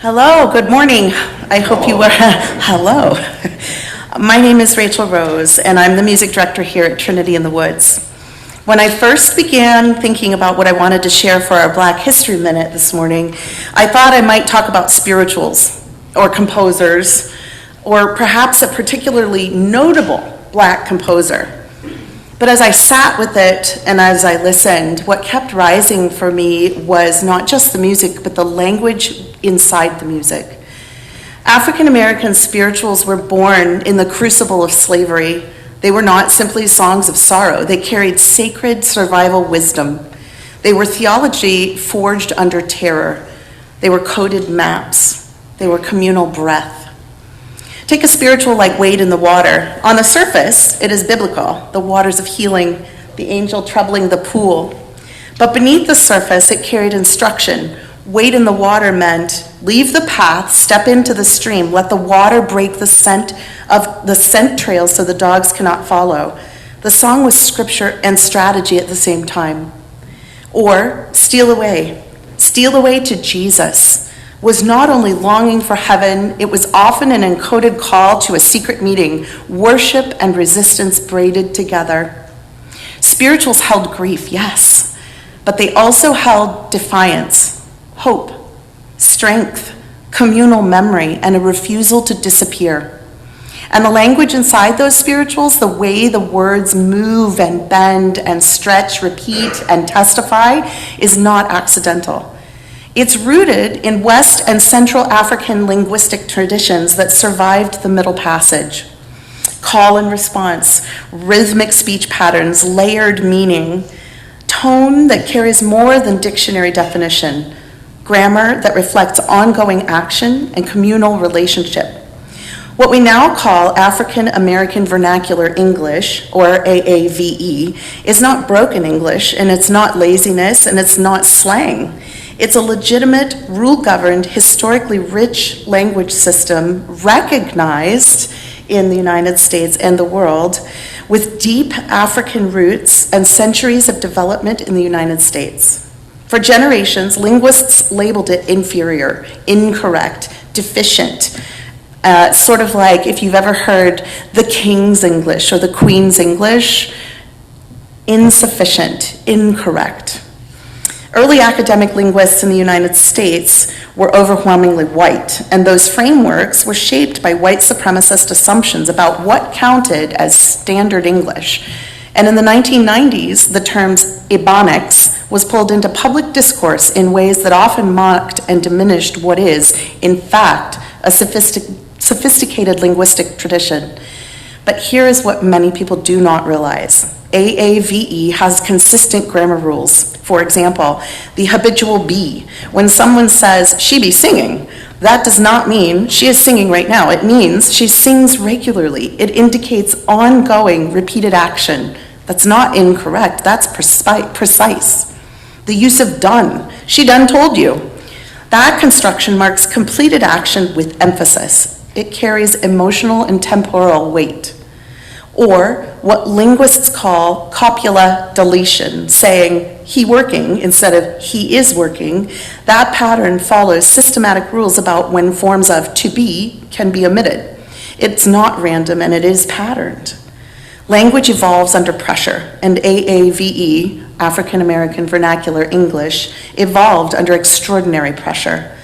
Hello, good morning. I hope you were, hello. My name is Rachel Rose, and I'm the music director here at Trinity in the Woods. When I first began thinking about what I wanted to share for our Black History Minute this morning, I thought I might talk about spirituals, or composers, or perhaps a particularly notable Black composer. But as I sat with it and as I listened, what kept rising for me was not just the music, but the language inside the music. African American spirituals were born in the crucible of slavery. They were not simply songs of sorrow. They carried sacred survival wisdom. They were theology forged under terror. They were coded maps. They were communal breath. Take a spiritual like Wade in the Water. On the surface, it is biblical, the waters of healing, the angel troubling the pool. But beneath the surface, it carried instruction. Wade in the water meant leave the path, step into the stream, let the water break the scent trail so the dogs cannot follow. The song was scripture and strategy at the same time. Or steal away to Jesus. Was not only longing for heaven, it was often an encoded call to a secret meeting, worship and resistance braided together. Spirituals held grief, yes, but they also held defiance, hope, strength, communal memory, and a refusal to disappear. And the language inside those spirituals, the way the words move and bend and stretch, repeat, and testify, is not accidental. It's rooted in West and Central African linguistic traditions that survived the Middle Passage. Call and response, rhythmic speech patterns, layered meaning, tone that carries more than dictionary definition, grammar that reflects ongoing action and communal relationship. What we now call African American Vernacular English, or AAVE, is not broken English, and it's not laziness, and it's not slang. It's a legitimate, rule-governed, historically rich language system recognized in the United States and the world with deep African roots and centuries of development in the United States. For generations, linguists labeled it inferior, incorrect, deficient, sort of like if you've ever heard the King's English or the Queen's English, insufficient, incorrect. Early academic linguists in the United States were overwhelmingly white, and those frameworks were shaped by white supremacist assumptions about what counted as standard English. And in the 1990s, the terms Ebonics was pulled into public discourse in ways that often mocked and diminished what is, in fact, a sophisticated linguistic tradition. But here is what many people do not realize. AAVE has consistent grammar rules. For example, the habitual be. When someone says, she be singing, that does not mean she is singing right now. It means she sings regularly. It indicates ongoing, repeated action. That's not incorrect. That's precise. The use of done. She done told you. That construction marks completed action with emphasis. It carries emotional and temporal weight. Or what linguists call copula deletion, saying he working instead of he is working. That pattern follows systematic rules about when forms of to be can be omitted. It's not random and it is patterned. Language evolves under pressure, and AAVE, African American Vernacular English, evolved under extraordinary pressure.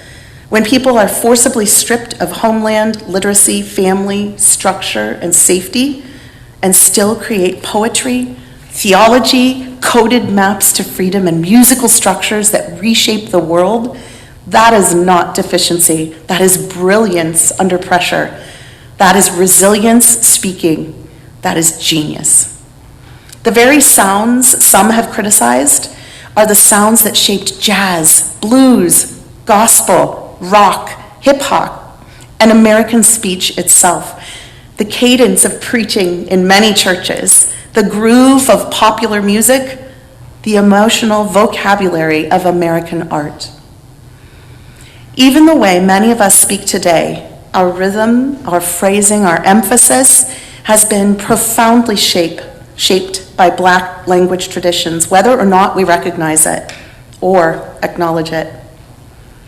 When people are forcibly stripped of homeland, literacy, family, structure, and safety, and still create poetry, theology, coded maps to freedom, and musical structures that reshape the world, that is not deficiency. That is brilliance under pressure. That is resilience speaking. That is genius. The very sounds some have criticized are the sounds that shaped jazz, blues, gospel, rock, hip-hop, and American speech itself. The cadence of preaching in many churches, the groove of popular music, the emotional vocabulary of American art. Even the way many of us speak today, our rhythm, our phrasing, our emphasis has been profoundly shaped by Black language traditions, whether or not we recognize it or acknowledge it.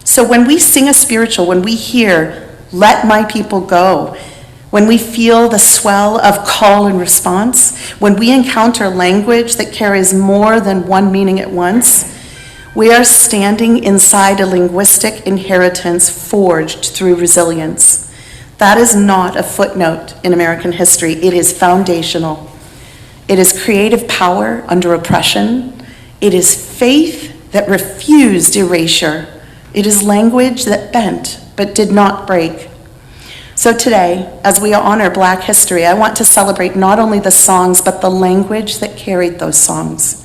So when we sing a spiritual, when we hear, "Let my people go," when we feel the swell of call and response, when we encounter language that carries more than one meaning at once, we are standing inside a linguistic inheritance forged through resilience. That is not a footnote in American history. It is foundational. It is creative power under oppression. It is faith that refused erasure. It is language that bent but did not break. So today, as we honor Black history, I want to celebrate not only the songs, but the language that carried those songs.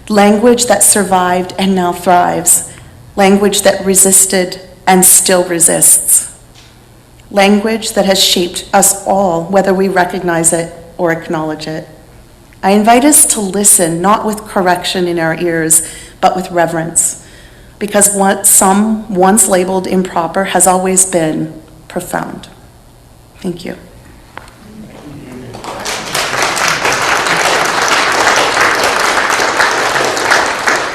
Language that survived and now thrives. Language that resisted and still resists. Language that has shaped us all, whether we recognize it or acknowledge it. I invite us to listen, not with correction in our ears, but with reverence, because what some once labeled improper has always been profound. Thank you.